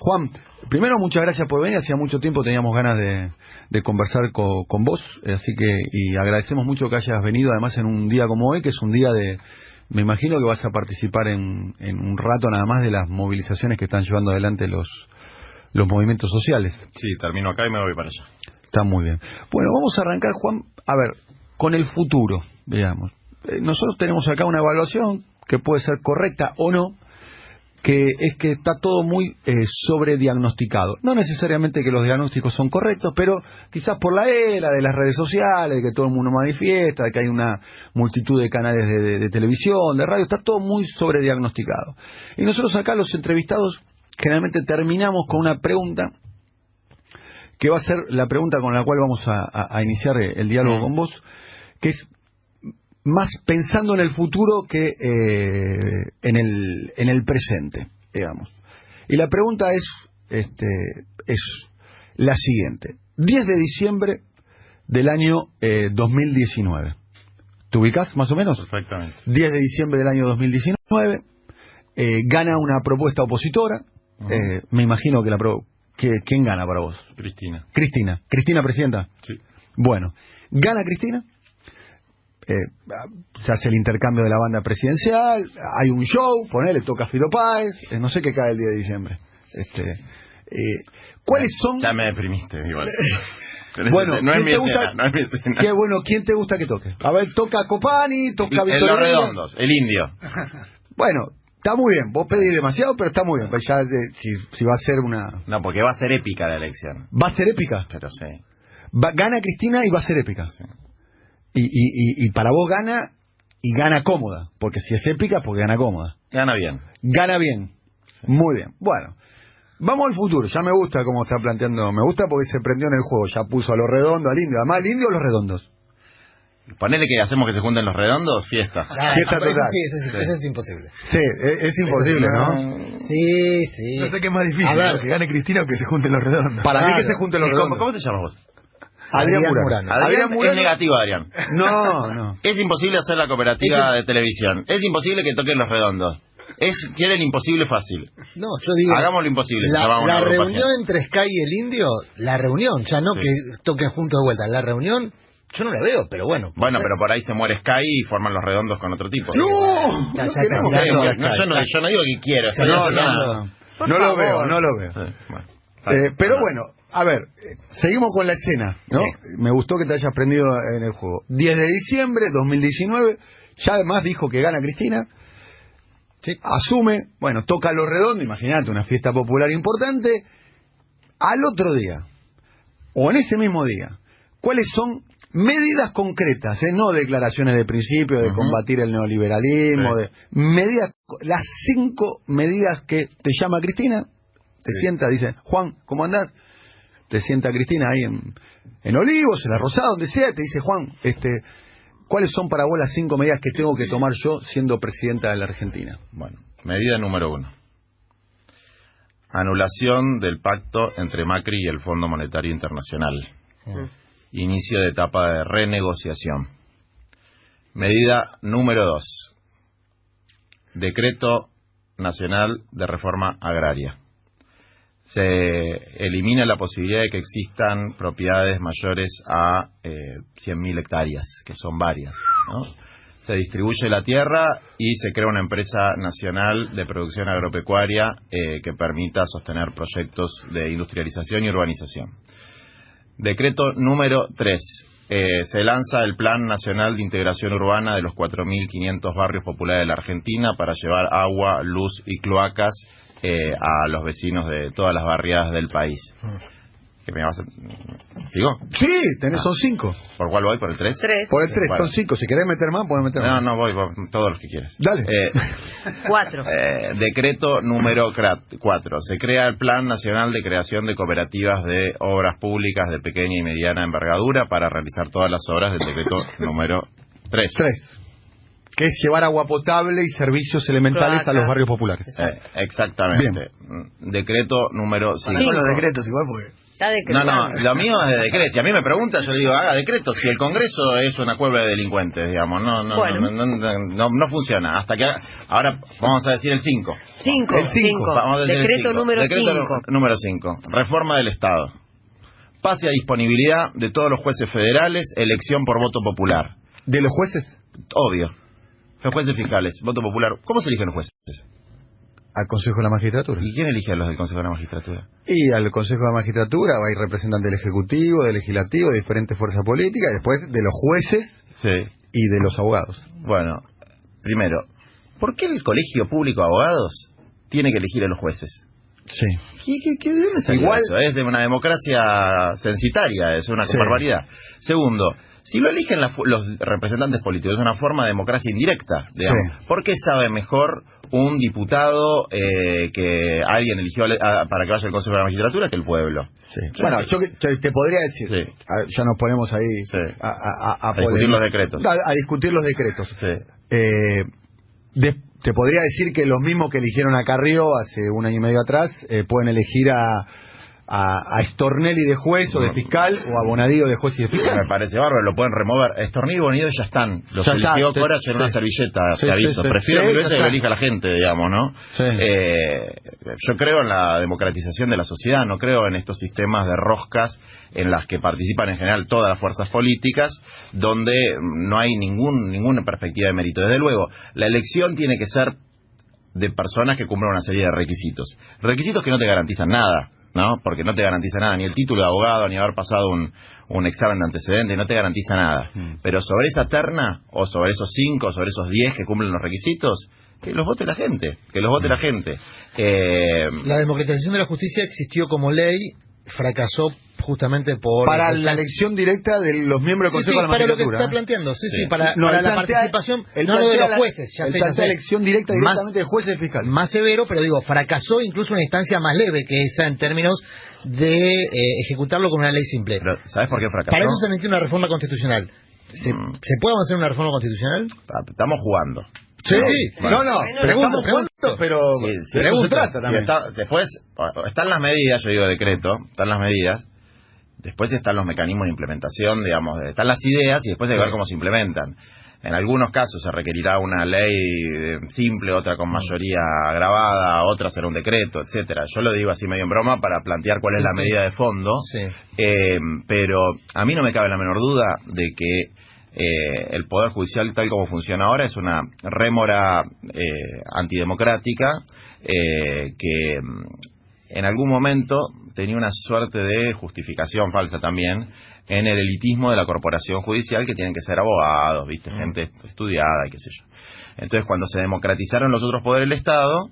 Juan, primero muchas gracias por venir. Hacía mucho tiempo teníamos ganas de conversar con vos, así que y agradecemos mucho que hayas venido, además en un día como hoy, que es un día de... Me imagino que vas a participar en un rato nada más de las movilizaciones que están llevando adelante los movimientos sociales. Sí, termino acá y me voy para allá. Está muy bien. Bueno, vamos a arrancar, Juan, a ver, con el futuro, digamos. Nosotros tenemos acá una evaluación que puede ser correcta o no, que es que está todo muy sobrediagnosticado. No necesariamente que los diagnósticos son correctos, pero quizás por la era de las redes sociales, de que todo el mundo manifiesta, de que hay una multitud de canales de televisión, de radio, está todo muy sobrediagnosticado. Y nosotros acá los entrevistados generalmente terminamos con una pregunta que va a ser la pregunta con la cual vamos a iniciar el diálogo con vos, que es más pensando en el futuro que en el presente, digamos. Y la pregunta es la siguiente. 10 de diciembre del año 2019. ¿Te ubicás más o menos? Perfectamente. 10 de diciembre del año 2019. Gana una propuesta opositora. Me imagino que ¿quién gana para vos? Cristina. ¿Cristina presidenta? Sí. Bueno, gana Cristina. Se hace el intercambio de la banda presidencial, hay un show, ponele, toca Fito Páez, no sé qué cae el día de diciembre. ¿Cuáles son? Ya me deprimiste, igual. Bueno, no es mi gusta? escena, no es mi escena. Qué bueno, ¿quién te gusta que toque? A ver, toca Copani, toca Víctor Los Heredia. Redondos, el Indio. Bueno, está muy bien, vos pedís demasiado, pero está muy bien. Pues ya, si va a ser una... No, porque va a ser épica la elección. ¿Va a ser épica? Pero sí. Gana Cristina y va a ser épica. Sí. Y para vos gana, y gana cómoda, porque si es épica, porque gana cómoda. Gana bien. Gana bien. Sí. Muy bien. Bueno, vamos al futuro. Ya me gusta cómo está planteando. Me gusta porque se prendió en el juego. Ya puso a los redondos, al indio. Además, ¿el indio o los redondos? Ponele que hacemos que se junten los redondos, fiesta. Fiesta total. Sí, eso es imposible. Sí, es imposible, ¿no? Sí. No sé qué es más difícil, ¿no? Que gane Cristina o que se junten los redondos. Para mí que se junten los redondos. ¿Cómo te llamas vos? Adrián Murano. Adrián es negativo, Adrián. No. Es imposible hacer la cooperativa de televisión. Es imposible que toquen los redondos. Quieren imposible fácil. No, yo digo... Hagamos lo imposible. La reunión entre Sky y el Indio, la reunión, ya no sí. Que toquen juntos de vuelta. La reunión, yo no la veo, pero bueno. Bueno, pero por ahí se muere Sky y forman los redondos con otro tipo. ¡No! Yo no digo que quiero. No lo veo. Sí, bueno, pero bueno, a ver, seguimos con la escena, ¿no? Sí. Me gustó que te hayas prendido en el juego. 10 de diciembre 2019, ya además dijo que gana Cristina. Sí. Asume, bueno, toca los redondos, imagínate, una fiesta popular importante. Al otro día, o en ese mismo día, ¿cuáles son medidas concretas? No declaraciones de principio, de combatir el neoliberalismo, de medidas, las 5 medidas que te llama Cristina, te sienta, dice, Juan, ¿cómo andás? Te sienta Cristina ahí en Olivos, en La Rosada, donde sea, te dice, Juan, ¿cuáles son para vos las 5 medidas que tengo que tomar yo siendo presidenta de la Argentina? Bueno, medida número 1. Anulación del pacto entre Macri y el Fondo Monetario Internacional. Inicio de etapa de renegociación. Medida número 2. Decreto Nacional de Reforma Agraria. Se elimina la posibilidad de que existan propiedades mayores a 100.000 hectáreas, que son varias, ¿no? Se distribuye la tierra y se crea una empresa nacional de producción agropecuaria que permita sostener proyectos de industrialización y urbanización. Decreto número 3. Se lanza el Plan Nacional de Integración Urbana de los 4.500 barrios populares de la Argentina para llevar agua, luz y cloacas a los vecinos de todas las barriadas del país. ¿Qué me vas a... ¿Sigo? Sí, son 5. ¿Por cuál voy? ¿Por el 3? Por el 3, bueno. son 5. Si querés meter más, podés meter más. No, voy todos los que quieras. Dale. 4. Decreto número 4. Se crea el Plan Nacional de Creación de Cooperativas de Obras Públicas de pequeña y mediana envergadura para realizar todas las obras del decreto número 3. Que es llevar agua potable y servicios elementales a los barrios populares. Exactamente. Bien. Decreto número 5. Con los decretos igual porque... Está decretando. No, lo mío es de decreto. Si a mí me pregunta, yo le digo, haga decreto. Si el Congreso es una cueva de delincuentes, digamos, no funciona. Hasta que ahora vamos a decir el 5. 5. Vamos a decir Decreto el 5. número 5. Decreto número 5. Reforma del Estado. Pase a disponibilidad de todos los jueces federales, elección por voto popular. ¿De los jueces? Obvio. Los jueces fiscales, voto popular. ¿Cómo se eligen los jueces? Al Consejo de la Magistratura. ¿Y quién elige a los del Consejo de la Magistratura? Y al Consejo de la Magistratura hay representantes del Ejecutivo, del Legislativo, de diferentes fuerzas políticas, y después de los jueces y de los abogados. Bueno, primero, ¿por qué el Colegio Público de Abogados tiene que elegir a los jueces? Sí. ¿De dónde salió Igual eso? Es de una democracia censitaria, es una barbaridad. Segundo, si lo eligen los representantes políticos, es una forma de democracia indirecta, digamos. Sí. ¿Por qué sabe mejor un diputado que alguien eligió para que vaya al Consejo de la Magistratura que el pueblo? Sí. Bueno, yo te podría decir, ya nos ponemos ahí a discutir los decretos. A discutir los decretos. Sí. Te podría decir que los mismos que eligieron a Carrió hace un año y medio atrás pueden elegir a Stornelli de juez o de fiscal, o a Bonadío de juez y de fiscal. Me parece bárbaro, lo pueden remover. Stornelli y Bonadío ya están. Los eligió Corach en una servilleta, te aviso. Prefiero mil veces que lo elija la gente, digamos, ¿no? Sí. Yo creo en la democratización de la sociedad, no creo en estos sistemas de roscas en las que participan en general todas las fuerzas políticas, donde no hay ninguna perspectiva de mérito. Desde luego, la elección tiene que ser de personas que cumplan una serie de requisitos. Requisitos que no te garantizan nada, ¿no? Porque no te garantiza nada, ni el título de abogado, ni haber pasado un examen de antecedente, no te garantiza nada. Pero sobre esa terna, o sobre esos 5, o sobre esos 10 que cumplen los requisitos, que los vote la gente, la gente. La democratización de la justicia existió como ley, fracasó justamente por... Para la elección directa de los miembros del Consejo de la Magistratura. Para lo que está planteando, para la participación, no lo de los jueces. La elección directa directamente de jueces y fiscales. Más severo, pero digo, fracasó incluso una instancia más leve que esa en términos de ejecutarlo con una ley simple. Pero, ¿sabes por qué fracasó? Para eso se necesita una reforma constitucional. ¿Se puede avanzar una reforma constitucional? Estamos jugando. Sí, bueno, pero estamos jugando, pero de eso se trata también. Después están las medidas, yo digo decreto, están las medidas, después están los mecanismos de implementación, digamos, están las ideas y después hay que ver cómo se implementan. En algunos casos se requerirá una ley simple, otra con mayoría agravada, otra será un decreto, etcétera. Yo lo digo así medio en broma para plantear cuál es la medida de fondo, pero a mí no me cabe la menor duda de que el Poder Judicial, tal como funciona ahora, es una rémora antidemocrática que en algún momento tenía una suerte de justificación falsa también en el elitismo de la corporación judicial, que tienen que ser abogados, ¿viste? Gente estudiada y qué sé yo. Entonces, cuando se democratizaron los otros poderes del Estado,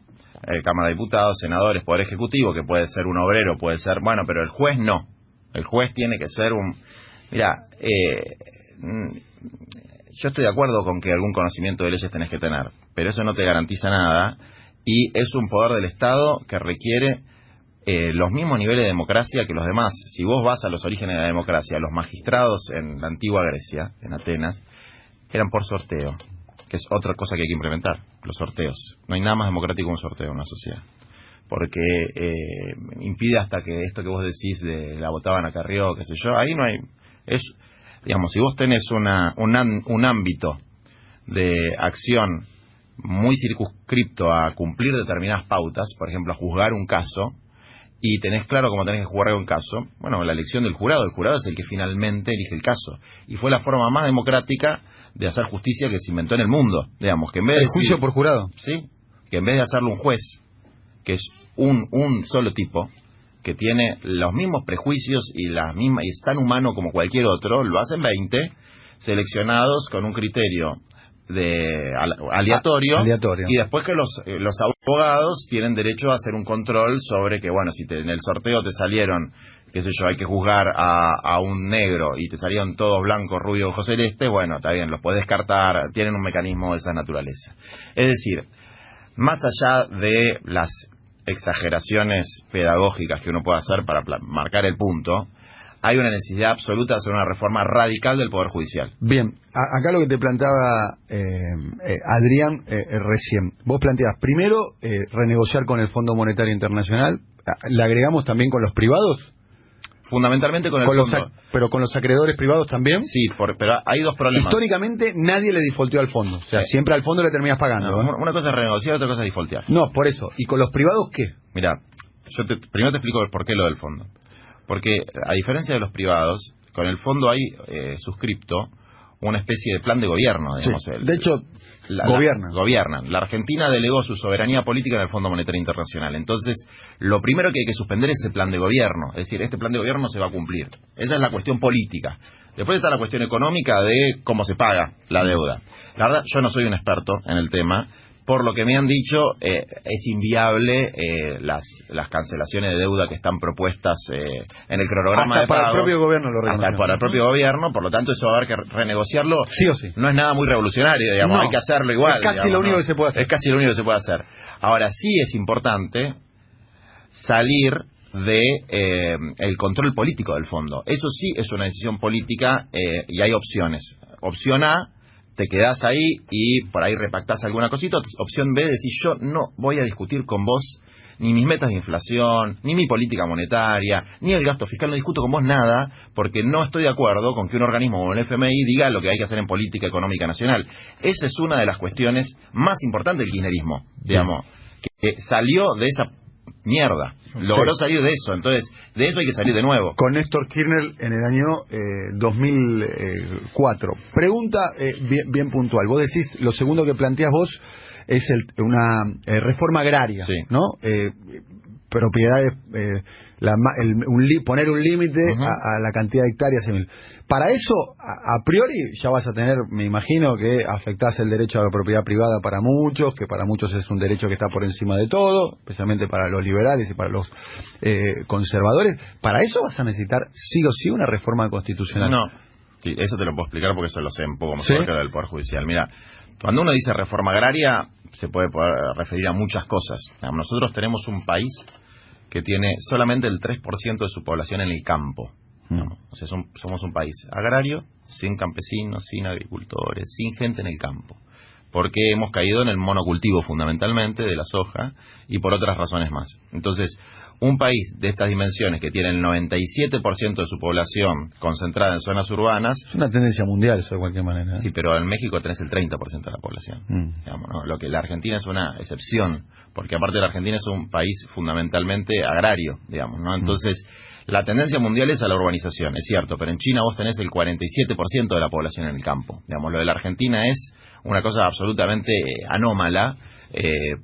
Cámara de Diputados, senadores, Poder Ejecutivo, que puede ser un obrero, puede ser... Bueno, pero el juez no. El juez tiene que ser un... Mirá, yo estoy de acuerdo con que algún conocimiento de leyes tenés que tener, pero eso no te garantiza nada, y es un poder del Estado que requiere los mismos niveles de democracia que los demás. Si vos vas a los orígenes de la democracia, los magistrados en la antigua Grecia, en Atenas, eran por sorteo, que es otra cosa que hay que implementar, los sorteos. No hay nada más democrático que un sorteo en una sociedad, porque impide hasta que esto que vos decís de la votaban a Carrió, qué sé yo, ahí no hay... Digamos, si vos tenés un ámbito de acción muy circunscripto a cumplir determinadas pautas, por ejemplo, a juzgar un caso, y tenés claro cómo tenés que juzgar un caso, bueno, la elección del jurado es el que finalmente elige el caso. Y fue la forma más democrática de hacer justicia que se inventó en el mundo. Digamos, que en vez de... ¿El juicio por jurado? Sí, que en vez de hacerlo un juez, que es un solo tipo, que tiene los mismos prejuicios y es tan humano como cualquier otro, lo hacen 20 seleccionados con un criterio aleatorio, y después que los abogados tienen derecho a hacer un control sobre que, bueno, si en el sorteo te salieron, qué sé yo, hay que juzgar a un negro y te salieron todos blancos, rubios, ojos celeste, bueno, está bien, los podés descartar, tienen un mecanismo de esa naturaleza. Es decir, más allá de las exageraciones pedagógicas que uno puede hacer para marcar el punto, hay una necesidad absoluta de hacer una reforma radical del Poder Judicial. Bien, acá lo que te planteaba Adrián recién, vos planteas primero renegociar con el Fondo Monetario Internacional, ¿le agregamos también con los privados? fundamentalmente con el fondo. Pero con los acreedores privados también. Sí, pero hay dos problemas. Históricamente nadie le defaulteó al fondo. O sea, siempre al fondo le terminas pagando. No, una cosa es renegociar, otra cosa es defaultear. No, por eso. ¿Y con los privados qué? Mira, primero te explico por qué lo del fondo. Porque, a diferencia de los privados, con el fondo hay suscripto una especie de plan de gobierno, digamos. Sí. De hecho, gobiernan. La Argentina delegó su soberanía política en el Fondo Monetario Internacional. Entonces, lo primero que hay que suspender es ese plan de gobierno. Es decir, este plan de gobierno no se va a cumplir. Esa es la cuestión política. Después está la cuestión económica de cómo se paga la deuda. La verdad, yo no soy un experto en el tema. Por lo que me han dicho, es inviable las cancelaciones de deuda que están propuestas en el cronograma de pago. Hasta para el propio gobierno lo reconoce. Hasta para el propio gobierno, por lo tanto eso va a haber que renegociarlo. Sí o sí. No es nada muy revolucionario, digamos, no, hay que hacerlo igual. Es casi lo único que se puede hacer. Es casi lo único que se puede hacer. Ahora, sí es importante salir de el control político del fondo. Eso sí es una decisión política y hay opciones. Opción A, te quedás ahí y por ahí repactás alguna cosita. Opción B, decís, yo no voy a discutir con vos ni mis metas de inflación, ni mi política monetaria, ni el gasto fiscal, no discuto con vos nada, porque no estoy de acuerdo con que un organismo como el FMI diga lo que hay que hacer en política económica nacional. Esa es una de las cuestiones más importantes del kirchnerismo, digamos, que salió de esa mierda, logró salir de eso, entonces de eso hay que salir de nuevo. Con Néstor Kirchner en el año 2004. Pregunta bien puntual. Vos decís, lo segundo que planteas vos es una reforma agraria, sí, ¿no? Propiedades, poner un límite a la cantidad de hectáreas. Para eso, a priori, ya vas a tener, me imagino, que afectás el derecho a la propiedad privada para muchos, que para muchos es un derecho que está por encima de todo, especialmente para los liberales y para los conservadores. Para eso vas a necesitar, sí o sí, una reforma constitucional. No, sí, eso te lo puedo explicar porque eso lo sé un poco mejor que lo del Poder Judicial. Mira, cuando uno dice reforma agraria, se puede referir a muchas cosas. Nosotros tenemos un país que tiene solamente el 3% de su población en el campo. O sea, somos un país agrario, sin campesinos, sin agricultores, sin gente en el campo. Porque hemos caído en el monocultivo fundamentalmente de la soja y por otras razones más. Entonces, un país de estas dimensiones que tiene el 97% de su población concentrada en zonas urbanas... Es una tendencia mundial eso de cualquier manera. Sí, pero en México tenés el 30% de la población. Digamos, ¿no? Lo que la Argentina es una excepción, porque aparte la Argentina es un país fundamentalmente agrario, digamos, ¿no? Entonces, la tendencia mundial es a la urbanización, es cierto, pero en China vos tenés el 47% de la población en el campo. Digamos, lo de la Argentina es una cosa absolutamente anómala,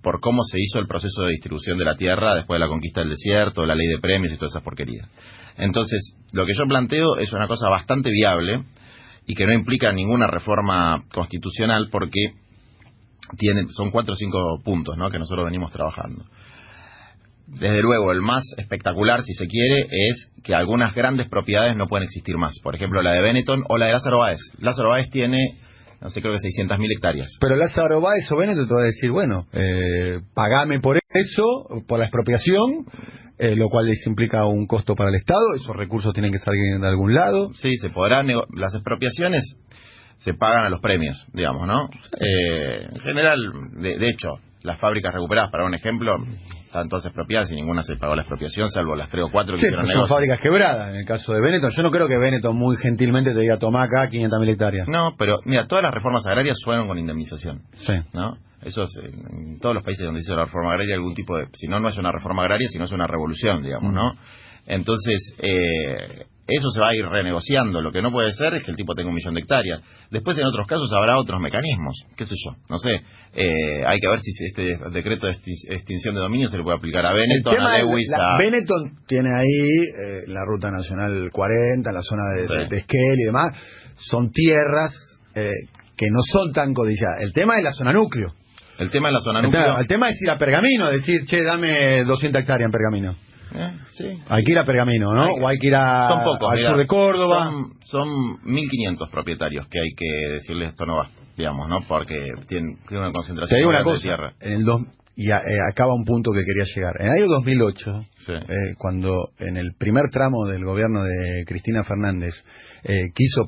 por cómo se hizo el proceso de distribución de la tierra después de la conquista del desierto, la ley de premios y todas esas porquerías. Entonces, lo que yo planteo es una cosa bastante viable y que no implica ninguna reforma constitucional porque son 4 o 5 puntos, ¿no?, que nosotros venimos trabajando. Desde luego, el más espectacular, si se quiere, es que algunas grandes propiedades no pueden existir más. Por ejemplo, la de Benetton o la de Lázaro Báez. Lázaro Báez tiene, no sé, creo que 600.000 hectáreas. Pero Lázaro Báez o Benetton te va a decir, bueno, pagame por eso, por la expropiación, lo cual les implica un costo para el Estado. Esos recursos tienen que salir de algún lado. Sí, se podrán. Las expropiaciones se pagan a los premios, digamos, ¿no? En general, de hecho, las fábricas recuperadas, para un ejemplo, están todas expropiadas y ninguna se pagó la expropiación, salvo las 3 o 4 que hicieron negocio. Son fábricas quebradas, en el caso de Benetton. Yo no creo que Benetton muy gentilmente te diga, tomá acá 500.000 hectáreas. No, pero mira, todas las reformas agrarias fueron con indemnización. Sí. ¿No? Eso es, en todos los países donde se hizo la reforma agraria, algún tipo de... Si no, no es una reforma agraria, sino es una revolución, digamos, ¿no? Entonces, eso se va a ir renegociando. Lo que no puede ser es que el tipo tenga 1 millón de hectáreas. Después, en otros casos, habrá otros mecanismos. ¿Qué sé yo? No sé. Hay que ver si este decreto de extinción de dominio se le puede aplicar a Benetton, a Lewis, Benetton tiene ahí la Ruta Nacional 40, la zona de Esquel y demás. Son tierras que no son tan codiciadas. El tema es la zona núcleo. El tema es la zona núcleo. El tema es ir a Pergamino, decir, che, dame 200 hectáreas en Pergamino. Sí. Hay que ir a Pergamino, ¿no? O hay que ir al sur de Córdoba. Son 1.500 propietarios que hay que decirles esto no va, digamos, ¿no? Porque tiene una concentración de tierra. Y acaba un punto que quería llegar. En el año 2008, cuando en el primer tramo del gobierno de Cristina Fernández quiso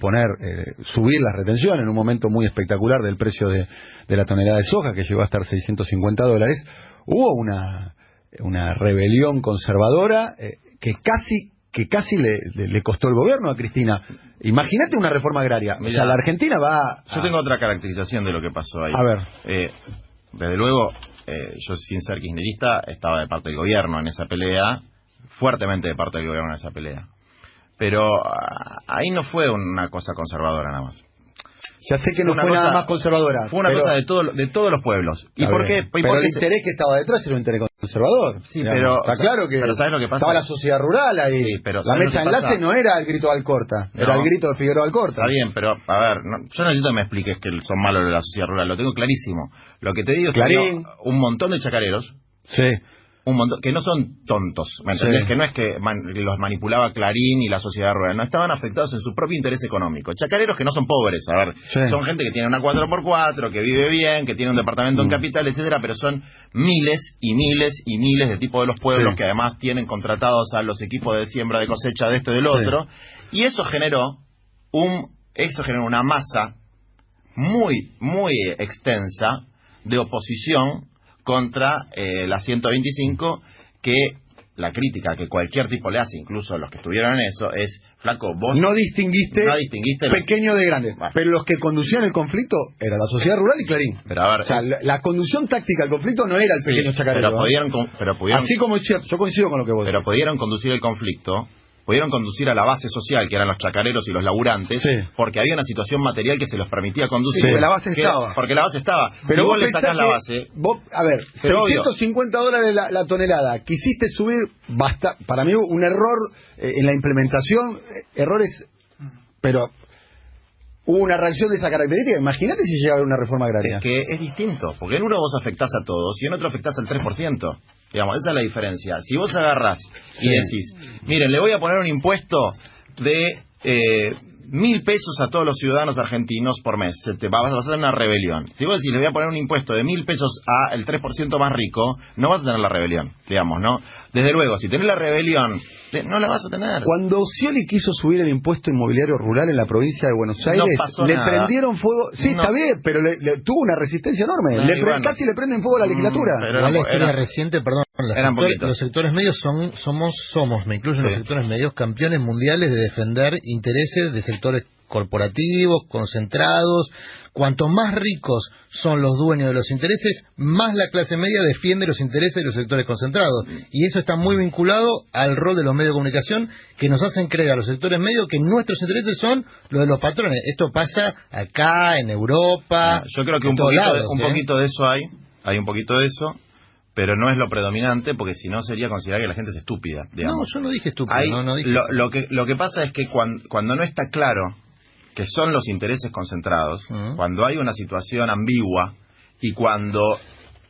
subir las retenciones en un momento muy espectacular del precio de la tonelada de soja, que llegó a estar $650, hubo una rebelión conservadora que casi que casi le costó el gobierno a Cristina. Imagínate una reforma agraria. Mirá, o sea, la Argentina va... Yo tengo otra caracterización de lo que pasó ahí. A ver. Desde luego, yo sin ser kirchnerista estaba de parte del gobierno en esa pelea, fuertemente de parte del gobierno en esa pelea. Pero ahí no fue una cosa conservadora nada más. Ya sé que no fue nada más conservadora. Fue una cosa de todos los pueblos. ¿Y por qué? Pero el interés que estaba detrás era un interés conservador. Sí, pero está claro que pero ¿sabes lo que pasa? Estaba la sociedad rural ahí. Sí, pero la mesa de enlace no era el grito de Alcorta, era el grito de Figueroa Alcorta. Está bien, pero a ver, yo no necesito que me expliques que son malos de la sociedad rural, lo tengo clarísimo. Lo que te digo es que hay un montón de chacareros. Sí. Un montón, que no son tontos, ¿me entendés? Sí. Que no es que los manipulaba Clarín y la sociedad rural, no, estaban afectados en su propio interés económico. Chacareros que no son pobres, a ver, son gente que tiene una 4x4, que vive bien, que tiene un departamento en capital, etcétera, pero son miles y miles y miles de tipos de los pueblos que además tienen contratados a los equipos de siembra, de cosecha, de esto y del otro, y eso generó una masa muy, muy extensa de oposición contra la 125, que la crítica que cualquier tipo le hace, incluso los que estuvieron en eso, es, flaco, vos no distinguiste pequeño de grande, pero los que conducían el conflicto era la sociedad rural y Clarín. Pero a ver, o sea, la conducción táctica del conflicto no era el pequeño chacarero. Pero pudieron, así como es cierto, yo coincido con lo que vos pero pudieron conducir el conflicto, pudieron conducir a la base social, que eran los chacareros y los laburantes, porque había una situación material que se los permitía conducir. Porque la base estaba. Porque la base estaba. Pero vos le sacás la base. A ver, $650 la tonelada. Quisiste subir, para mí un error en la implementación, errores, pero hubo una reacción de esa característica. Imagínate si llega a haber una reforma agraria. Es que es distinto, porque en uno vos afectás a todos y en otro afectás al 3%. Digamos, esa es la diferencia. Si vos agarrás y decís, miren, le voy a poner un impuesto de 1.000 pesos a todos los ciudadanos argentinos por mes, vas a hacer una rebelión. Si vos decís, le voy a poner un impuesto de 1.000 pesos a el 3% más rico, no vas a tener la rebelión, digamos, ¿no? Desde luego, si tenés la rebelión, no la vas a tener. Cuando Scioli quiso subir el impuesto inmobiliario rural en la provincia de Buenos Aires, le prendieron fuego. Sí, está bien, pero tuvo una resistencia enorme. Casi le prenden fuego a la legislatura. Pero la historia reciente, perdón, los sectores medios somos, me incluyo en los sectores medios, campeones mundiales de defender intereses de sectores corporativos, concentrados. Cuanto más ricos son los dueños de los intereses, más la clase media defiende los intereses de los sectores concentrados. Y eso está muy vinculado al rol de los medios de comunicación, que nos hacen creer a los sectores medios que nuestros intereses son los de los patrones. Esto pasa acá, en Europa. Yo creo que un poquito de eso hay un poquito de eso, pero no es lo predominante, porque si no sería considerar que la gente es estúpida, digamos. No, yo no dije estúpida. Lo que pasa es que cuando no está claro que son los intereses concentrados, cuando hay una situación ambigua y cuando,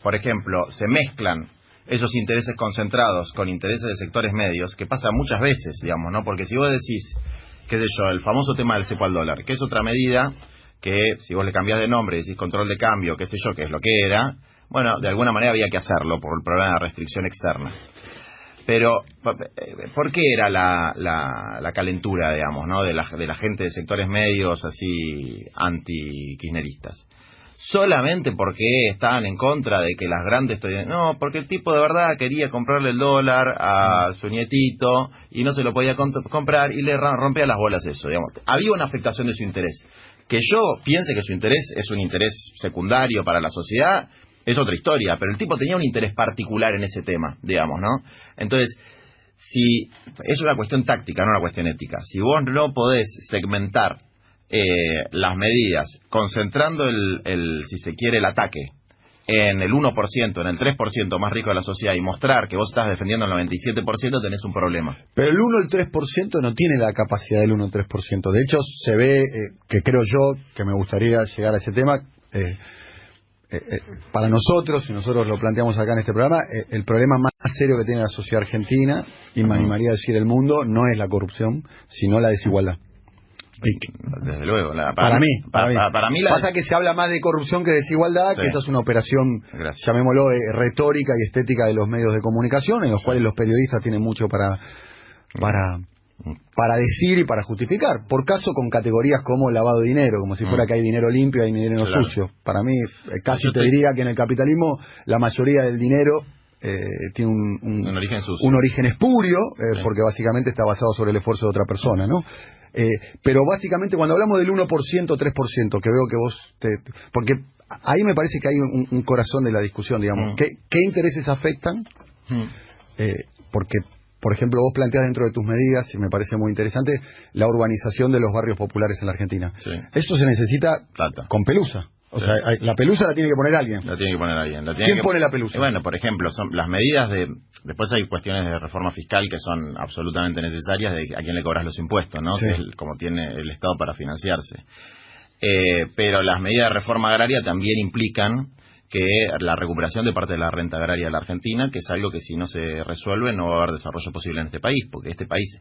por ejemplo, se mezclan esos intereses concentrados con intereses de sectores medios, que pasa muchas veces, digamos, ¿no? Porque si vos decís, qué sé yo, el famoso tema del cepo al dólar, que es otra medida que si vos le cambiás de nombre y decís control de cambio, qué sé yo, que es lo que era, bueno, de alguna manera había que hacerlo por el problema de la restricción externa. Pero, ¿por qué era la calentura, digamos, ¿no? de la gente de sectores medios así anti-kirchneristas? Solamente porque estaban en contra de que las grandes... No, porque el tipo de verdad quería comprarle el dólar a su nietito y no se lo podía comprar y le rompía las bolas eso, digamos. Había una afectación de su interés. Que yo piense que su interés es un interés secundario para la sociedad es otra historia, pero el tipo tenía un interés particular en ese tema, digamos, ¿no? Entonces, si es una cuestión táctica, no una cuestión ética. Si vos no podés segmentar las medidas, concentrando si se quiere, el ataque en el 1%, en el 3% más rico de la sociedad y mostrar que vos estás defendiendo el 97%, tenés un problema. Pero el 1 o el 3% no tiene la capacidad del 1 o 3%. De hecho, se ve, que creo yo, que me gustaría llegar a ese tema... para nosotros, y nosotros lo planteamos acá en este programa, el problema más serio que tiene la sociedad argentina, y me animaría a decir el mundo, no es la corrupción, sino la desigualdad. Desde luego. Para mí pasa que se habla más de corrupción que de desigualdad, que esta es una operación, llamémoslo, retórica y estética de los medios de comunicación, en los cuales los periodistas tienen mucho para decir y para justificar, por caso con categorías como lavado de dinero, como si fuera que hay dinero limpio y hay dinero sucio. Para mí, casi te diría que en el capitalismo la mayoría del dinero tiene un origen espurio, porque básicamente está basado sobre el esfuerzo de otra persona, ¿no? Pero básicamente cuando hablamos del 1%, 3%, que veo que vos... porque ahí me parece que hay un corazón de la discusión, digamos. ¿Qué intereses afectan? Porque, por ejemplo, vos planteás dentro de tus medidas, y me parece muy interesante, la urbanización de los barrios populares en la Argentina. Sí. Esto se necesita con pelusa. O sea, la pelusa la tiene que poner alguien. La tiene que poner alguien. ¿Quién pone la pelusa? Bueno, por ejemplo, son las medidas de... Después hay cuestiones de reforma fiscal que son absolutamente necesarias, de a quién le cobras los impuestos, ¿no? Sí. Que es como tiene el Estado para financiarse. Pero las medidas de reforma agraria también implican que la recuperación de parte de la renta agraria de la Argentina, que es algo que si no se resuelve no va a haber desarrollo posible en este país, porque este país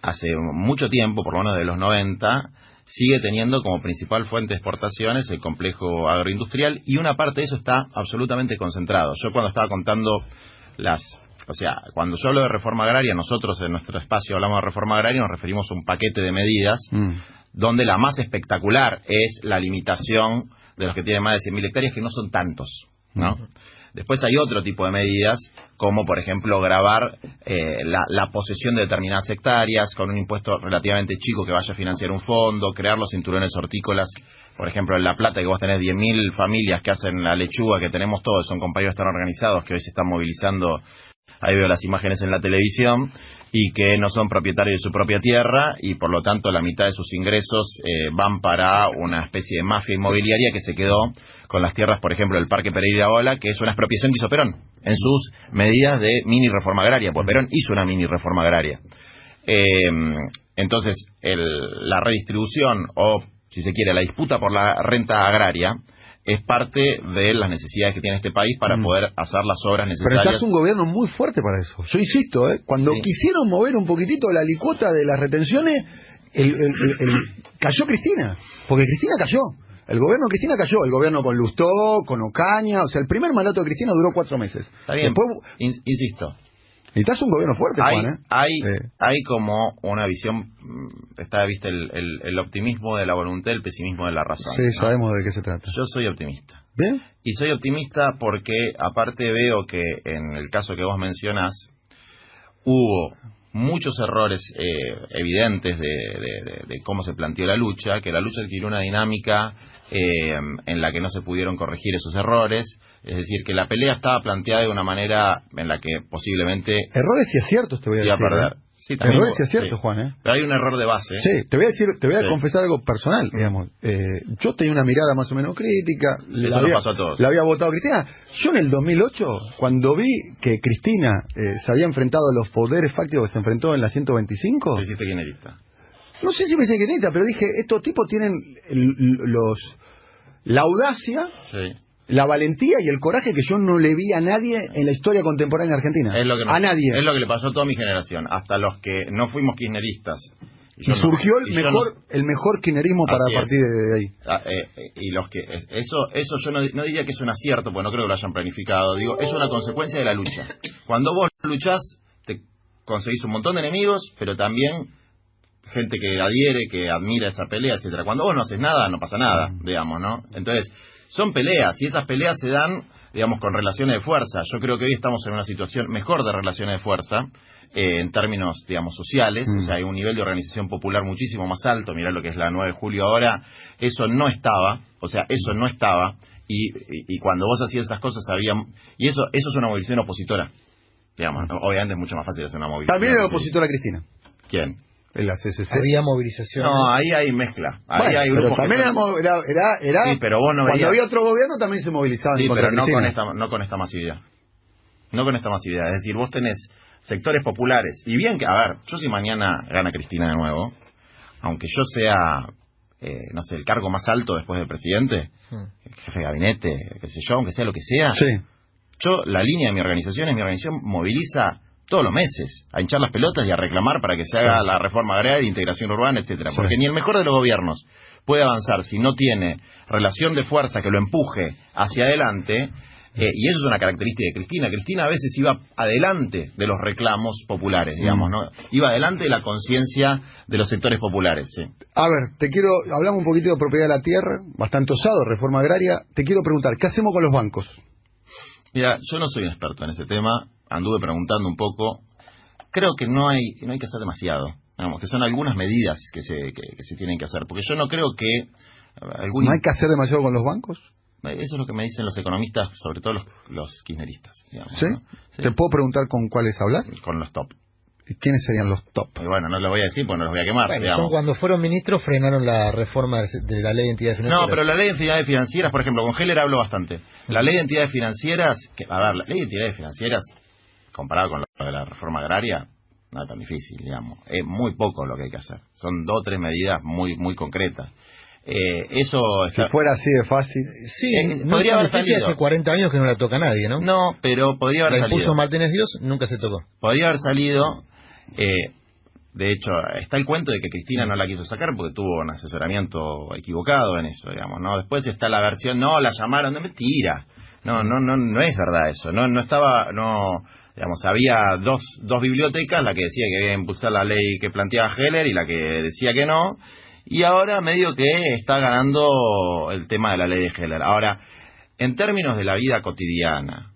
hace mucho tiempo, por lo menos de los 90, sigue teniendo como principal fuente de exportaciones el complejo agroindustrial, y una parte de eso está absolutamente concentrado. Yo cuando estaba contando cuando yo hablo de reforma agraria, nosotros en nuestro espacio hablamos de reforma agraria, nos referimos a un paquete de medidas donde la más espectacular es la limitación de los que tienen más de 100.000 hectáreas, que no son tantos, ¿no? Después hay otro tipo de medidas, como por ejemplo gravar la posesión de determinadas hectáreas con un impuesto relativamente chico que vaya a financiar un fondo, crear los cinturones hortícolas. Por ejemplo, en La Plata, que vos tenés 10.000 familias que hacen la lechuga, que tenemos todos, son compañeros tan organizados que hoy se están movilizando, ahí veo las imágenes en la televisión, y que no son propietarios de su propia tierra, y por lo tanto la mitad de sus ingresos van para una especie de mafia inmobiliaria que se quedó con las tierras, por ejemplo, del Parque Pereira Ola, que es una expropiación que hizo Perón en sus medidas de mini reforma agraria, pues Perón hizo una mini reforma agraria. Entonces, la redistribución, o si se quiere, la disputa por la renta agraria, es parte de las necesidades que tiene este país para poder hacer las obras necesarias. Pero estás un gobierno muy fuerte para eso. Yo insisto, cuando quisieron mover un poquitito la licuota de las retenciones, cayó Cristina, porque Cristina cayó. El gobierno de Cristina cayó, el gobierno con Lustó, con Ocaña, o sea, el primer mandato de Cristina duró 4 meses. Está bien, después, insisto. Necesitas un gobierno fuerte, Juan, Hay como una visión, viste el optimismo de la voluntad, el pesimismo de la razón. Sí, ¿no? Sabemos de qué se trata. Yo soy optimista. ¿Bien? Y soy optimista porque, aparte veo que en el caso que vos mencionás, hubo muchos errores evidentes de cómo se planteó la lucha, que la lucha adquirió una dinámica en la que no se pudieron corregir esos errores, es decir, que la pelea estaba planteada de una manera en la que posiblemente... Errores y aciertos, te voy a decir. Iba a perder. Sí, también, errores y aciertos, Juan, Pero hay un error de base. Sí, te voy a confesar algo personal, digamos. Yo tenía una mirada más o menos crítica. Eso nos pasó a todos. La había votado Cristina. Yo en el 2008, cuando vi que Cristina se había enfrentado a los poderes fácticos que se enfrentó en la 125... Te hiciste kirchnerista. No sé si me hice kirchnerista, pero dije, estos tipos tienen la audacia... Sí. La valentía y el coraje que yo no le vi a nadie en la historia contemporánea argentina. A nadie. Es lo que le pasó a toda mi generación, hasta los que no fuimos kirchneristas. Y surgió el mejor kirchnerismo para partir de ahí. Y los que eso yo no diría que es un acierto, porque no creo que lo hayan planificado. Digo, es una consecuencia de la lucha. Cuando vos luchás, te conseguís un montón de enemigos, pero también gente que adhiere, que admira esa pelea, etcétera. Cuando vos no haces nada, no pasa nada, digamos, ¿no? Entonces, son peleas, y esas peleas se dan, digamos, con relaciones de fuerza. Yo creo que hoy estamos en una situación mejor de relaciones de fuerza, en términos, digamos, sociales. O sea, hay un nivel de organización popular muchísimo más alto. Mirá lo que es la 9 de julio ahora. Eso no estaba, y cuando vos hacías esas cosas y eso es una movilización opositora. Digamos, obviamente es mucho más fácil hacer una movilización. También era opositora a Cristina. ¿Quién? En la CCC. Había movilización. No, ahí hay mezcla. Ahí hay grupos. Pero también era sí, pero vos no cuando había otro gobierno también se movilizaban. Sí, pero no con esta masividad. No con esta masividad. Es decir, vos tenés sectores populares. Y bien que, a ver, yo si mañana gana Cristina de nuevo, aunque yo sea, no sé, el cargo más alto después del presidente, jefe de gabinete, qué sé yo, aunque sea lo que sea, yo, la línea de mi organización moviliza todos los meses a hinchar las pelotas y a reclamar para que se haga la reforma agraria, integración urbana, etcétera. Porque ni el mejor de los gobiernos puede avanzar si no tiene relación de fuerza que lo empuje hacia adelante, y eso es una característica de Cristina. Cristina a veces iba adelante de los reclamos populares, digamos, ¿no? Iba adelante de la conciencia de los sectores populares, sí. A ver, hablamos un poquito de propiedad de la tierra, bastante osado, reforma agraria. Te quiero preguntar, ¿qué hacemos con los bancos? Mira, yo no soy un experto en ese tema, anduve preguntando un poco. Creo que no hay que hacer demasiado. Digamos, que son algunas medidas que se tienen que hacer. Porque yo no creo que... ¿No hay que hacer demasiado con los bancos? Eso es lo que me dicen los economistas, sobre todo los kirchneristas. Digamos, ¿Sí? ¿no? ¿Sí? ¿Te puedo preguntar con cuáles hablas? Con los top. ¿Y quiénes serían los top? Y bueno, no lo voy a decir porque no los voy a quemar. Bueno, cuando fueron ministros frenaron la reforma de la ley de entidades financieras. No, pero la ley de entidades financieras, por ejemplo, con Heller hablo bastante. La ley de entidades financieras, la ley de entidades financieras, comparado con lo de la reforma agraria, no es tan difícil, digamos. Es muy poco lo que hay que hacer. Son 2 o 3 medidas muy concretas. Eso si fuera así de fácil. Sí, podría haber salido. Hace 40 años que no la toca nadie, ¿no? No, pero podría haber salido. La impuso Martínez Dios, nunca se tocó. Podría haber salido. De hecho, está el cuento de que Cristina no la quiso sacar porque tuvo un asesoramiento equivocado en eso, digamos, ¿no? Después está la versión, no, la llamaron, no, mentira. No es verdad eso. No estaba, digamos, había dos bibliotecas, la que decía que había que impulsar la ley que planteaba Heller y la que decía que no. Y ahora medio que está ganando el tema de la ley de Heller. Ahora, en términos de la vida cotidiana,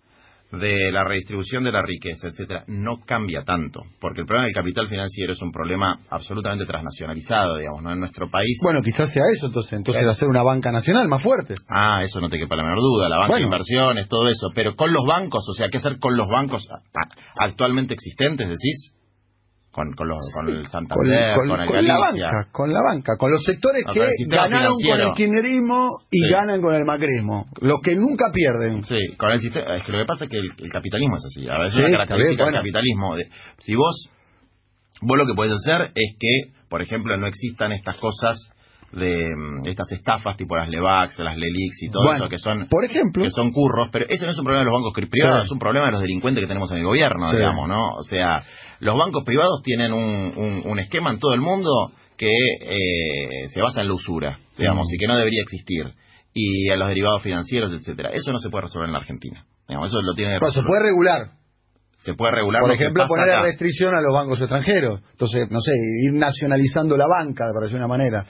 de la redistribución de la riqueza, etcétera, no cambia tanto, porque el problema del capital financiero es un problema absolutamente transnacionalizado, digamos, ¿no? En nuestro país. Bueno, quizás sea eso, entonces hacer una banca nacional más fuerte. Eso no te quepa la menor duda, la banca de inversiones, todo eso, pero con los bancos, o sea, ¿qué hacer con los bancos actualmente existentes, decís? Con el Santander, con el Galicia. Con la banca, con los sectores que ganaron con el kirchnerismo y ganan con el macrismo, los que nunca pierden. Sí, con el sistema. Es que lo que pasa es que el capitalismo es así. A veces es una característica del capitalismo. Si vos lo que podés hacer es que, por ejemplo, no existan estas cosas de estas estafas tipo las Levax, las Lelix y todo eso que son, por ejemplo, que son curros, pero ese no es un problema de los bancos privados, es un problema de los delincuentes que tenemos en el gobierno, digamos, ¿no? O sea, los bancos privados tienen un esquema en todo el mundo que se basa en la usura, digamos, y que no debería existir, y en los derivados financieros, etcétera. Eso no se puede resolver en la Argentina, digamos, eso lo tiene que resolver. Se puede regular. Se puede regular. Por ejemplo, poner restricción a los bancos extranjeros. Entonces, no sé, ir nacionalizando la banca, de decir una manera.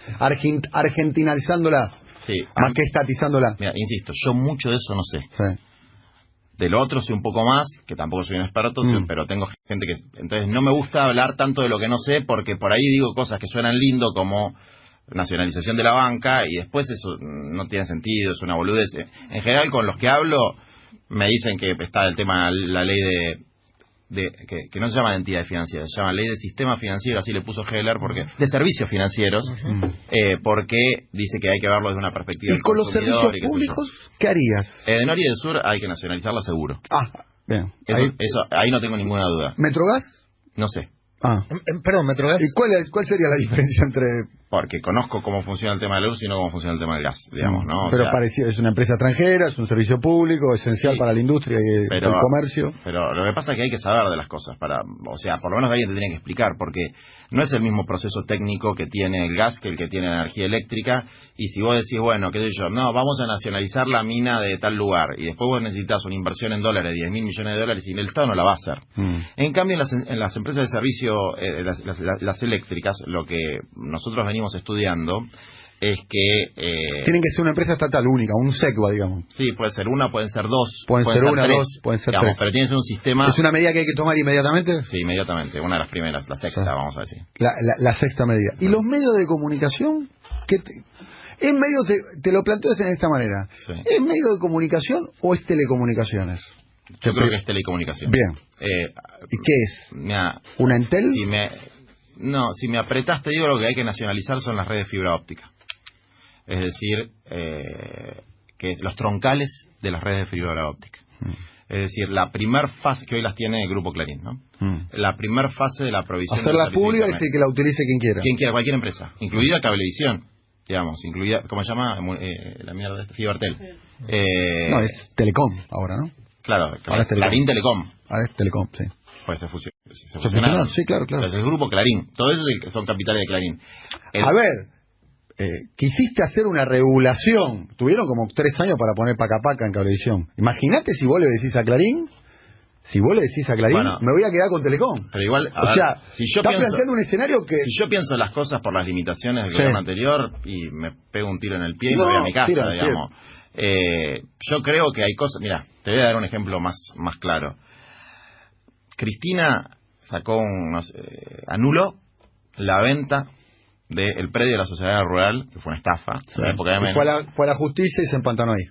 Argentinalizándola. Sí. Más que estatizándola. Mira, insisto, yo mucho de eso no sé. Sí. De lo otro sé un poco más, que tampoco soy un experto, pero tengo gente que... Entonces no me gusta hablar tanto de lo que no sé, porque por ahí digo cosas que suenan lindo, como nacionalización de la banca, y después eso no tiene sentido, es una boludez. En general, con los que hablo, me dicen que está el tema, la ley que no se llama de entidades financieras, se llama ley de sistema financiero, así le puso Heller, porque de servicios financieros, porque dice que hay que verlo desde una perspectiva del consumidor. ¿Y con los servicios públicos qué harías? De Norte y del Sur hay que nacionalizarla seguro. Bien. Ahí no tengo ninguna duda. ¿Metrogas? No sé. Perdón, ¿Metrogas? ¿Y cuál sería la diferencia entre...? Porque conozco cómo funciona el tema de la luz y no cómo funciona el tema del gas, digamos, ¿no? Pero parecido, es una empresa extranjera, es un servicio público, esencial para la industria y el comercio. Pero lo que pasa es que hay que saber de las cosas, o sea, por lo menos alguien te tiene que explicar, porque no es el mismo proceso técnico que tiene el gas que el que tiene la energía eléctrica, y si vos decís, bueno, qué sé yo, no, vamos a nacionalizar la mina de tal lugar, y después vos necesitas una inversión en dólares, 10.000 millones de dólares, y el Estado no la va a hacer. En cambio, en las empresas de servicio, las eléctricas, lo que nosotros venimos estudiando es que... tienen que ser una empresa estatal única, un SECBA, digamos. Sí, puede ser una, pueden ser dos, pueden ser una, tres, dos, pueden ser digamos, tres. Pero tiene que ser un sistema... ¿Es una medida que hay que tomar inmediatamente? Sí, inmediatamente, una de las primeras, la sexta, vamos a decir. La sexta medida. ¿Y los medios de comunicación? ¿Es medio, te lo planteas en esta manera, ¿es medio de comunicación o es telecomunicaciones? Yo creo que es telecomunicación. Bien. ¿Y qué es? ¿Una Entel? Si me apretás te digo lo que hay que nacionalizar son las redes de fibra óptica. Es decir, que los troncales de las redes de fibra óptica. Es decir, la primer fase, que hoy las tiene el Grupo Clarín, ¿no? La primer fase de la provisión... Hacerla pública y que la utilice quien quiera. Quien quiera, cualquier empresa, incluida Cablevisión, digamos, incluida, ¿cómo se llama? La mierda de Fibertel. No, es Telecom ahora, ¿no? Claro, Clarín Telecom. Ahora es Telecom, sí. Pues se fusionaron. Sí, claro. Pues el Grupo Clarín. Todo eso son capitales de Clarín. A ver, quisiste hacer una regulación. Tuvieron como 3 años para poner paca en Cablevisión. Imagínate si vos le decís a Clarín, me voy a quedar con Telecom. Pero igual, si yo estás planteando un escenario que... Si yo pienso las cosas por las limitaciones del gobierno anterior y me pego un tiro en el pie y me voy a mi casa, digamos. yo creo que hay cosas... Mira, te voy a dar un ejemplo más claro. Cristina sacó anuló la venta del predio de la sociedad rural, que fue una estafa. Sí. Fue a la justicia y se empantanó ahí.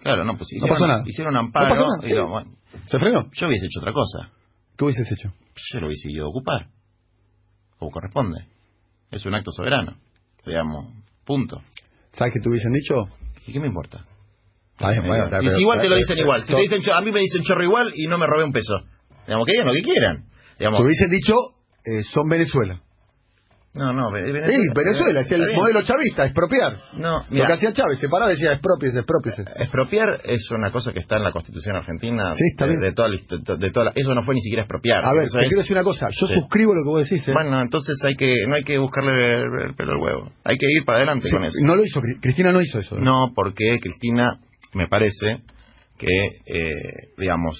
Claro, no, pues no pasó nada. Hicieron un amparo. No pasó nada, y bueno, ¿se frenó? Yo hubiese hecho otra cosa. ¿Qué hubieses hecho? Yo lo hubiese ido a ocupar, como corresponde. Es un acto soberano, digamos, punto. ¿Sabes qué te hubiesen dicho? ¿Y qué me importa? Y si igual te lo dicen igual. Si te dicen, a mí me dicen chorro igual y no me robé un peso. Digamos, que digan lo que quieran. Digamos, te hubiesen dicho, son Venezuela. No, Venezuela. Sí, Venezuela, es el modelo chavista, expropiar. No, mira, lo que hacía Chávez, se paraba y decía, expropiese. Expropiar es una cosa que está en la Constitución argentina. Sí, está bien. De toda eso no fue ni siquiera expropiar. A ver, te quiero decir una cosa, yo suscribo lo que vos decís. Bueno, entonces no hay que buscarle el pelo al huevo. Hay que ir para adelante con eso. No lo hizo, Cristina no hizo eso. No, porque Cristina, me parece que, digamos,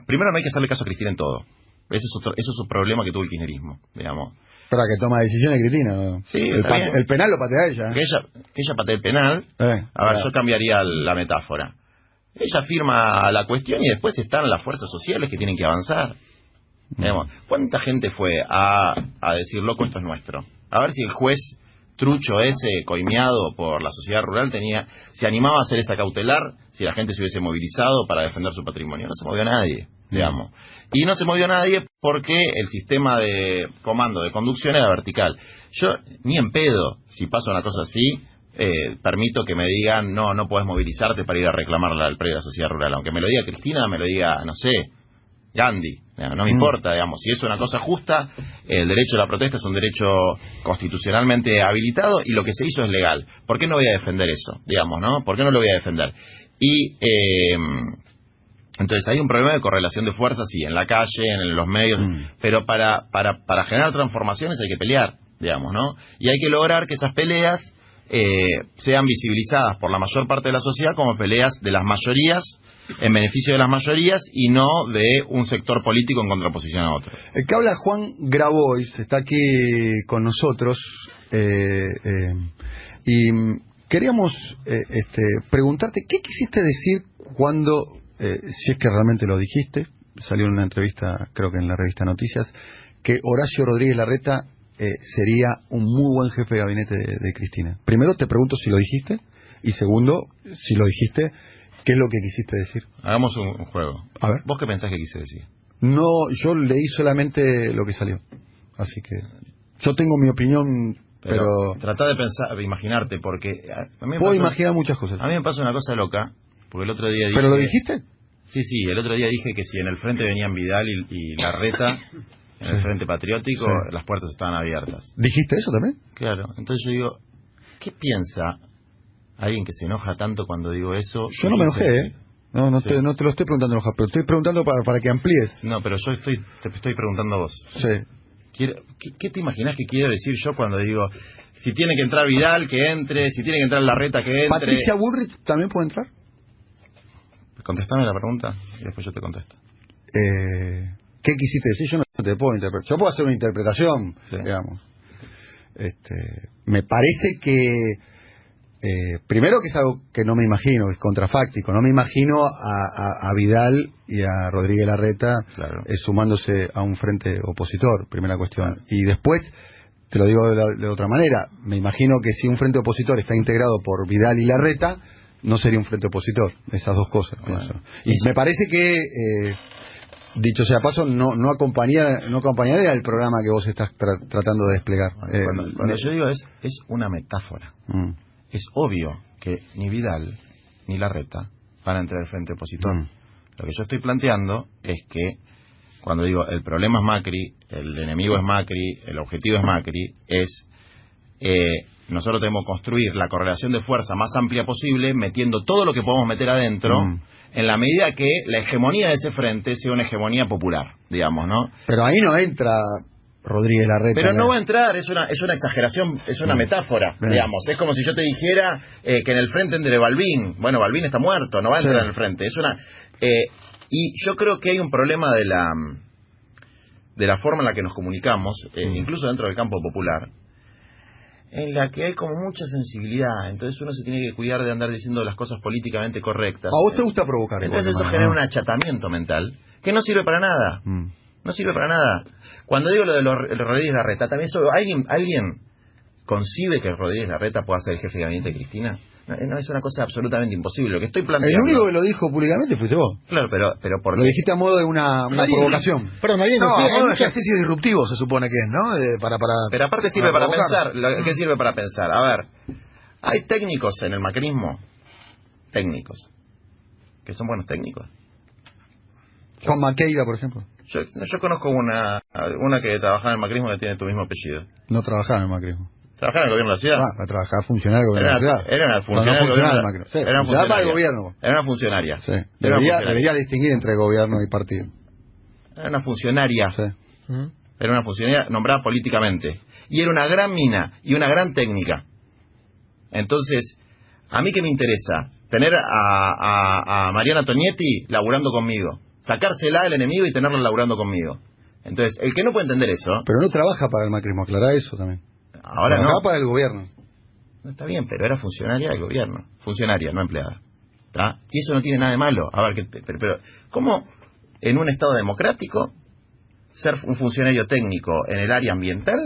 primero no hay que hacerle caso a Cristina en todo. Eso es un problema que tuvo el kirchnerismo, digamos. Para que toma decisiones Cristina, ¿no? Sí, el penal lo patea ella. Que ella patee el penal. Yo cambiaría la metáfora. Ella firma la cuestión y después están las fuerzas sociales que tienen que avanzar. Digamos, ¿cuánta gente fue a decir, loco, esto es nuestro? A ver si el juez trucho ese, coimeado por la sociedad rural, se animaba a hacer esa cautelar si la gente se hubiese movilizado para defender su patrimonio. No se movió nadie, digamos. Y no se movió nadie porque el sistema de comando, de conducción era vertical. Yo, ni en pedo, si pasa una cosa así, permito que me digan, no puedes movilizarte para ir a reclamarla al predio de la sociedad rural. Aunque me lo diga Cristina, me lo diga, no sé, Gandhi. No me importa, digamos, si es una cosa justa, el derecho a la protesta es un derecho constitucionalmente habilitado y lo que se hizo es legal. ¿Por qué no voy a defender eso? Digamos, ¿no? ¿Por qué no lo voy a defender? Y entonces hay un problema de correlación de fuerzas, sí, en la calle, en los medios, pero para generar transformaciones hay que pelear, digamos, ¿no? Y hay que lograr que esas peleas sean visibilizadas por la mayor parte de la sociedad como peleas de las mayorías, en beneficio de las mayorías y no de un sector político en contraposición a otro. El que habla Juan Grabois está aquí con nosotros y queríamos preguntarte qué quisiste decir cuando, si es que realmente lo dijiste, salió en una entrevista, creo que en la revista Noticias, que Horacio Rodríguez Larreta sería un muy buen jefe de gabinete de Cristina. Primero te pregunto si lo dijiste y segundo, si lo dijiste, ¿qué es lo que quisiste decir? Hagamos un juego. A ver. ¿Vos qué pensás que quise decir? No, yo leí solamente lo que salió. Así que yo tengo mi opinión, pero tratá de pensar, de imaginarte, porque a mí puedo imaginar muchas cosas. A mí me pasa una cosa loca, porque el otro día dije... ¿Pero lo dijiste? Sí, el otro día dije que si en el frente venían Vidal y Larreta, en el frente patriótico, las puertas estaban abiertas. ¿Dijiste eso también? Claro, entonces yo digo, ¿qué piensa alguien que se enoja tanto cuando digo eso? Yo no me enojé, No te lo estoy preguntando enojado, pero estoy preguntando para que amplíes. No, pero yo te estoy preguntando a vos. Sí. ¿Qué te imaginás que quiero decir yo cuando digo, si tiene que entrar Vidal, que entre, si tiene que entrar Larreta, que entre? ¿Patricia Bullrich también puede entrar? Contestame la pregunta y después yo te contesto. ¿Qué quisiste decir? Yo no te puedo interpretar. Yo puedo hacer una interpretación, digamos. Me parece que primero que es algo que no me imagino, es contrafáctico. No me imagino a Vidal y a Rodríguez Larreta sumándose a un frente opositor, primera cuestión. Y después, te lo digo de otra manera, me imagino que si un frente opositor está integrado por Vidal y Larreta, no sería un frente opositor, esas dos cosas. Y me parece que, dicho sea paso, no acompañaría el programa que vos estás tratando de desplegar. Cuando yo digo es una metáfora. Es obvio que ni Vidal ni Larreta van a entrar al frente opositor. Lo que yo estoy planteando es que cuando digo el problema es Macri, el enemigo es Macri, el objetivo es Macri, nosotros debemos construir la correlación de fuerza más amplia posible, metiendo todo lo que podemos meter adentro, en la medida que la hegemonía de ese frente sea una hegemonía popular, digamos, ¿no? Pero ahí no entra Rodríguez Larreta. Pero no va a entrar, es una exageración, es una metáfora, digamos. Es como si yo te dijera que en el frente entre Balbín. Bueno, Balbín está muerto, no va a entrar en el frente. Y yo creo que hay un problema de la forma en la que nos comunicamos, incluso dentro del campo popular, en la que hay como mucha sensibilidad, entonces uno se tiene que cuidar de andar diciendo las cosas políticamente correctas. ¿A vos te gusta provocar? Entonces eso genera un achatamiento mental que no sirve para nada. No sirve para nada. Cuando digo lo de Rodríguez Larreta, también eso, ¿alguien concibe que Rodríguez Larreta pueda ser el jefe de gabinete de Cristina? No, es una cosa absolutamente imposible. Lo que estoy planteando... El único que lo dijo públicamente fuiste vos. Claro, pero ¿por qué? Lo dijiste a modo de una provocación. Perdón, a modo de ejercicio disruptivo se supone que es, ¿no? Pero aparte sirve para pensar. ¿Qué sirve para pensar? A ver, hay técnicos en el macrismo, técnicos, que son buenos técnicos. Juan Maqueira, por ejemplo. Yo conozco una que trabajaba en el macrismo que tiene tu mismo apellido. No trabajaba en el macrismo. ¿Trabajaba en el gobierno de la ciudad? Trabajaba funcionaria del gobierno de la ciudad. Era una funcionaria del gobierno. Sí, era una funcionaria del gobierno. Era una funcionaria. Sí. Debería distinguir entre gobierno y partido. Era una funcionaria. Sí. Era una funcionaria nombrada políticamente. Y era una gran mina y una gran técnica. Entonces, ¿a mí qué me interesa? Tener a Mariana Tonietti laburando conmigo. Sacársela del enemigo y tenerla laburando conmigo. Entonces, el que no puede entender eso... Pero no trabaja para el macrismo, aclará eso también. Ahora no. Trabajaba para el gobierno. No, está bien, pero era funcionaria del gobierno. Funcionaria, no empleada. ¿Está? Y eso no tiene nada de malo. A ver, pero ¿cómo en un Estado democrático ser un funcionario técnico en el área ambiental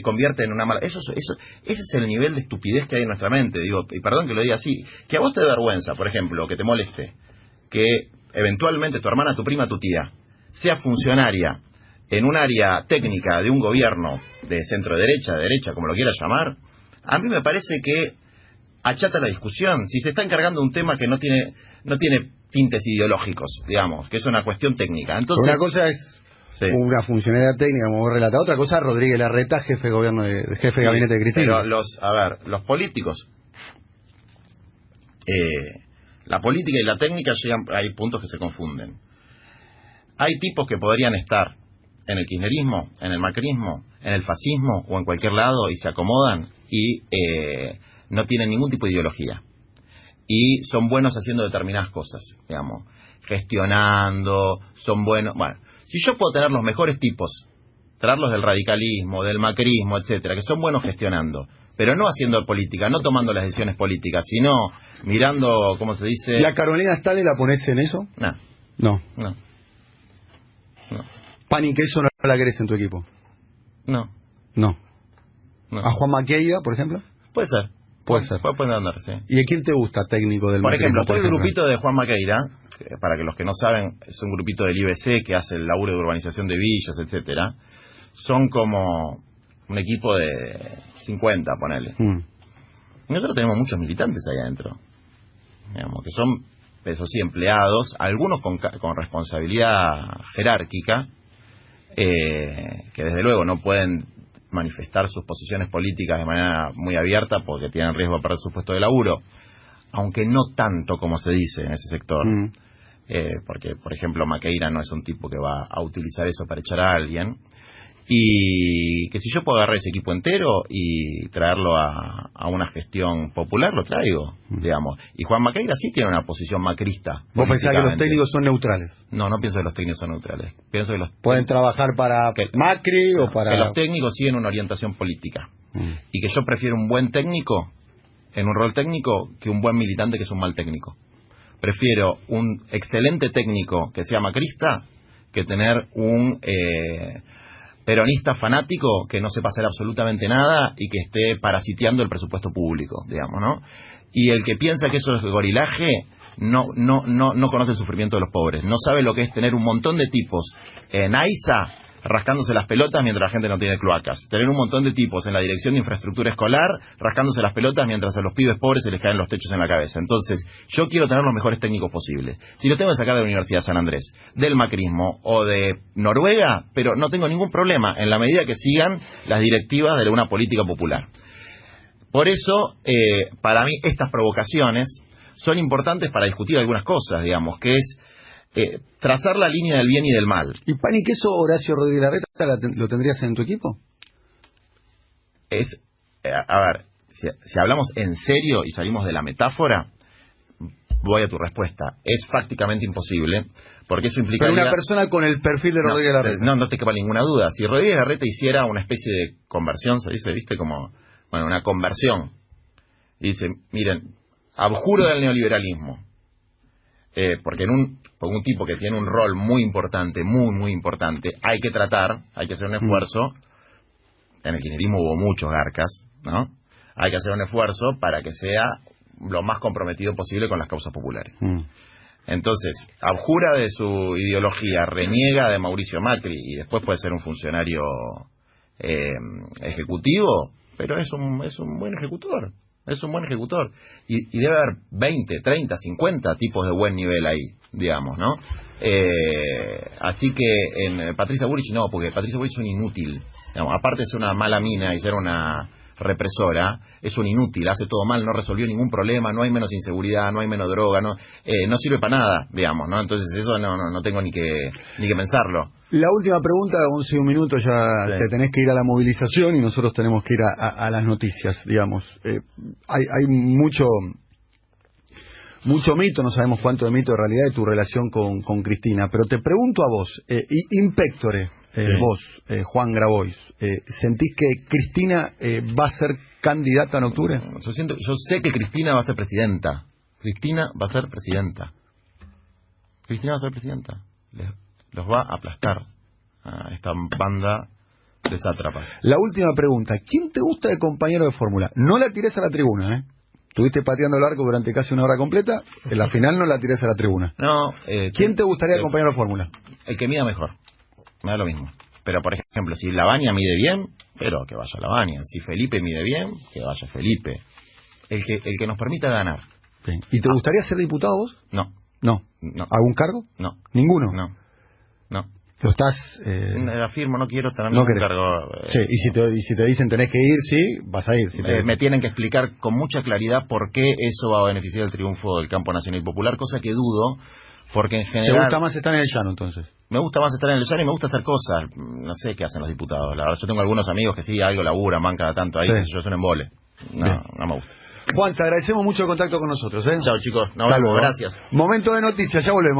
convierte en una mala... Ese es el nivel de estupidez que hay en nuestra mente. Digo, y perdón que lo diga así. Que a vos te dé vergüenza, por ejemplo, que te moleste, que eventualmente tu hermana, tu prima, tu tía sea funcionaria en un área técnica de un gobierno de centro derecha, como lo quieras llamar, a mí me parece que achata la discusión. Si se está encargando de un tema que no tiene tintes ideológicos, digamos, que es una cuestión técnica. Entonces, una cosa es una funcionaria técnica, como vos relatás, otra cosa es Rodríguez Larreta, jefe de gabinete de Cristina. Pero los políticos, la política y la técnica hay puntos que se confunden. Hay tipos que podrían estar en el kirchnerismo, en el macrismo, en el fascismo o en cualquier lado y se acomodan y no tienen ningún tipo de ideología y son buenos haciendo determinadas cosas, digamos, gestionando, son buenos. Bueno, si yo puedo tener los mejores tipos, traerlos del radicalismo, del macrismo, etcétera, que son buenos gestionando, pero no haciendo política, no tomando las decisiones políticas, sino mirando, ¿cómo se dice? ¿La Carolina Stale la pones en eso? No. ¿Pan y queso no la querés en tu equipo? No. ¿A Juan Maqueira, por ejemplo? Puede ser. Puede andar, sí. ¿Y a quién te gusta técnico del Por ejemplo, macrismo? todo el grupito de Juan Maqueira, para que los que no saben, es un grupito del IBC que hace el laburo de urbanización de villas, etcétera. Son como un equipo de 50, ponele. Nosotros tenemos muchos militantes ahí adentro, digamos, que son, eso sí, empleados, algunos con responsabilidad jerárquica, que desde luego no pueden manifestar sus posiciones políticas de manera muy abierta porque tienen riesgo de perder su puesto de laburo, aunque no tanto como se dice en ese sector, porque, por ejemplo, Maqueira no es un tipo que va a utilizar eso para echar a alguien, y que si yo puedo agarrar ese equipo entero y traerlo a una gestión popular, lo traigo, digamos. Y Juan Maqueira sí tiene una posición macrista. ¿Vos pensás que los técnicos son neutrales? No pienso que los técnicos son neutrales. Pienso que pueden trabajar para Macri o para... Que los técnicos siguen una orientación política. Y que yo prefiero un buen técnico en un rol técnico que un buen militante que es un mal técnico. Prefiero un excelente técnico que sea macrista que tener un... peronista fanático que no sepa hacer absolutamente nada y que esté parasiteando el presupuesto público, digamos, ¿no? Y el que piensa que eso es gorilaje no conoce el sufrimiento de los pobres, no sabe lo que es tener un montón de tipos en AISA rascándose las pelotas mientras la gente no tiene cloacas, tener un montón de tipos en la dirección de infraestructura escolar rascándose las pelotas mientras a los pibes pobres se les caen los techos en la cabeza. Entonces, yo quiero tener los mejores técnicos posibles. Si lo tengo que sacar de la Universidad de San Andrés, del macrismo o de Noruega, pero no tengo ningún problema en la medida que sigan las directivas de una política popular. Por eso, para mí, estas provocaciones son importantes para discutir algunas cosas, digamos, que es trazar la línea del bien y del mal. ¿Y pan y queso, Horacio Rodríguez Larreta, lo tendrías en tu equipo? A ver, si hablamos en serio y salimos de la metáfora, voy a tu respuesta. Es prácticamente imposible, porque eso implicaría... Pero una persona con el perfil de Rodríguez Larreta. No te quepa ninguna duda. Si Rodríguez Larreta hiciera una especie de conversión, se dice, ¿viste? Como bueno, una conversión. Y dice, miren, abjuro del neoliberalismo. Porque por un tipo que tiene un rol muy importante, muy importante, hay que hacer un esfuerzo. En el kirchnerismo hubo muchos garcas, ¿no? Hay que hacer un esfuerzo para que sea lo más comprometido posible con las causas populares. Entonces, abjura de su ideología, reniega de Mauricio Macri y después puede ser un funcionario ejecutivo, pero es un buen ejecutor. Es un buen ejecutor. Y debe haber 20, 30, 50 tipos de buen nivel ahí, digamos, ¿no? Así que en Patricia Bullrich no, porque Patricia Bullrich es un inútil. Digamos, aparte de ser una mala mina y ser una represora, es un inútil, hace todo mal, no resolvió ningún problema, no hay menos inseguridad, no hay menos droga, no sirve para nada, digamos, ¿no? Entonces eso no tengo ni que pensarlo. La última pregunta, 11 y un minuto, ya te tenés que ir a la movilización y nosotros tenemos que ir a las noticias, digamos. Hay mucho mito, no sabemos cuánto de mito de realidad de tu relación con Cristina, pero te pregunto a vos, in pectore, vos, Juan Grabois, ¿sentís que Cristina va a ser candidata en octubre? Yo sé que Cristina va a ser presidenta. Cristina va a ser presidenta. Los va a aplastar a esta banda de sátrapas. La última pregunta, ¿quién te gusta de compañero de fórmula? No la tires a la tribuna, ¿eh? Estuviste pateando el arco durante casi una hora completa, en la final no la tires a la tribuna. No. ¿Quién te gustaría de compañero de fórmula? El que mida mejor. Me da lo mismo. Pero, por ejemplo, si Lavagna mide bien, pero que vaya Lavagna. Si Felipe mide bien, que vaya Felipe. El que nos permita ganar. Sí. ¿Y te gustaría ser diputado vos? No. ¿Algún cargo? No. ¿Ninguno? No. ¿Lo estás...? Afirmo, no quiero tener ningún cargo. Sí, y si te dicen tenés que ir, sí, vas a ir. Si me tienen que explicar con mucha claridad por qué eso va a beneficiar el triunfo del campo nacional y popular, cosa que dudo, porque en general... ¿Te gusta más estar en el llano, entonces? Me gusta más estar en el llano y me gusta hacer cosas. No sé qué hacen los diputados. La verdad, yo tengo algunos amigos que sí, algo laburan, van cada tanto ahí, que yo es un embole. No me gusta. Juan, te agradecemos mucho el contacto con nosotros, ¿eh? Chao, chicos. Nos vemos. Gracias. Momento de noticias, ya volvemos.